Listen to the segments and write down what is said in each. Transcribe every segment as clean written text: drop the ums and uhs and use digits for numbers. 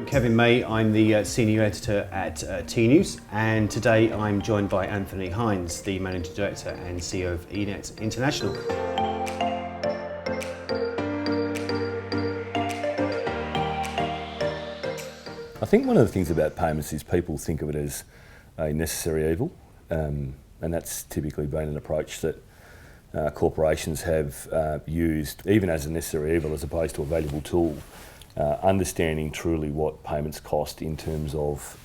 Kevin May, I'm the Senior Editor at Tnooz, and today I'm joined by Anthony Hynes, the Managing Director and CEO of Enett International. I think one of the things about payments is people think of it as a necessary evil, and that's typically been an approach that corporations have used even as a necessary evil as opposed to a valuable tool. Understanding truly what payments cost in terms of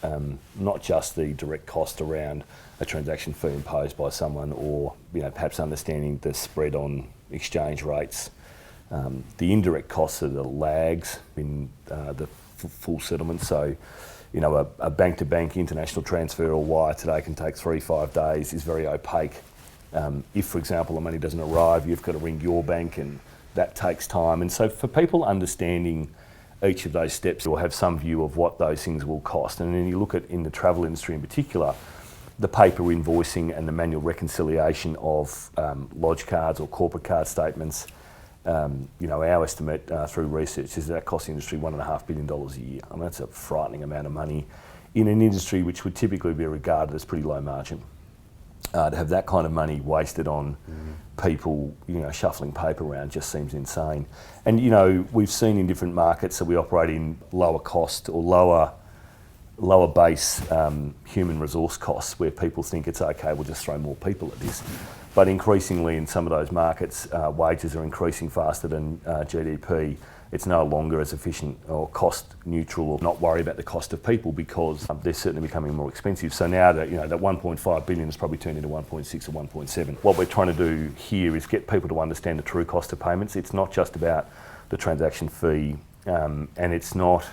not just the direct cost around a transaction fee imposed by someone, or perhaps understanding the spread on exchange rates, the indirect costs of the lags in the full settlement. So, a bank-to-bank international transfer or wire today can take 3-5 days, is very opaque. If, for example, the money doesn't arrive, you've got to ring your bank, and that takes time. And so for people understanding each of those steps, you'll have some view of what those things will cost. And then you look at, in the travel industry in particular, the paper invoicing and the manual reconciliation of lodge cards or corporate card statements. Our estimate through research is that costs the industry $1.5 billion a year. I mean, that's a frightening amount of money in an industry which would typically be regarded as pretty low margin. To have that kind of money wasted on people, shuffling paper around just seems insane. And, we've seen in different markets that we operate in lower cost or lower base human resource costs, where people think it's okay, we'll just throw more people at this. But increasingly in some of those markets, wages are increasing faster than GDP. It's no longer as efficient or cost neutral, or not worry about the cost of people, because they're certainly becoming more expensive. So now that that 1.5 billion has probably turned into 1.6 or 1.7. What we're trying to do here is get people to understand the true cost of payments. It's not just about the transaction fee, and it's not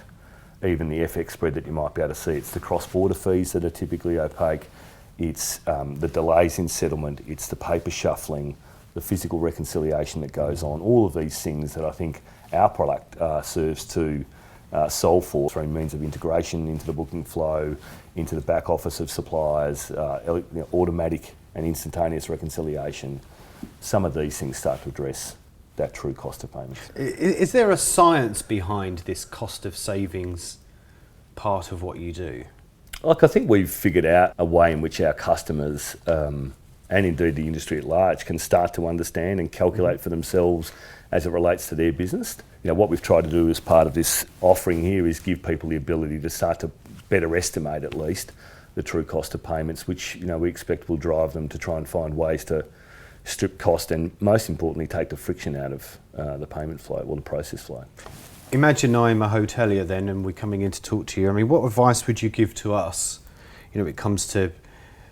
even the FX spread that you might be able to see. It's the cross-border fees that are typically opaque. It's the delays in settlement. It's the paper shuffling, the physical reconciliation that goes on. All of these things that I think our product serves to solve for through means of integration into the booking flow, into the back office of suppliers, automatic and instantaneous reconciliation. Some of these things start to address that true cost of payments. Is there a science behind this cost of savings part of what you do? I think we've figured out a way in which our customers, and indeed the industry at large, can start to understand and calculate for themselves as it relates to their business. What we've tried to do as part of this offering here is give people the ability to start to better estimate, at least, the true cost of payments, which we expect will drive them to try and find ways to strip cost and, most importantly, take the friction out of the payment flow or the process flow. Imagine I'm a hotelier then, and we're coming in to talk to you. I mean, what advice would you give to us, when it comes to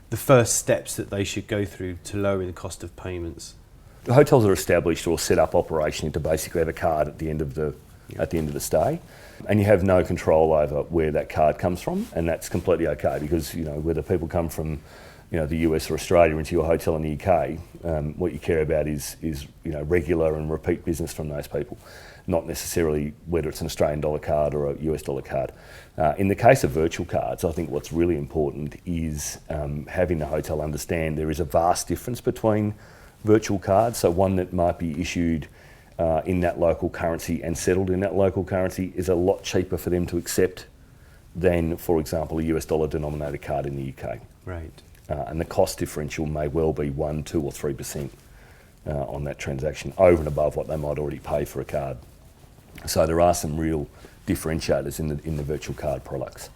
the first steps that they should go through to lower the cost of payments? The hotels are established or set up operationally to basically have a card at the end of the stay, and you have no control over where that card comes from, and that's completely okay, because whether people come from the US or Australia into your hotel in the UK, what you care about is regular and repeat business from those people, not necessarily whether it's an Australian dollar card or a US dollar card. In the case of virtual cards, I think what's really important is having the hotel understand there is a vast difference between virtual cards. So one that might be issued in that local currency and settled in that local currency is a lot cheaper for them to accept than, for example, a US dollar denominated card in the UK. Right. And the cost differential may well be 1%, 2% or 3% on that transaction, over and above what they might already pay for a card. So there are some real differentiators in the virtual card products.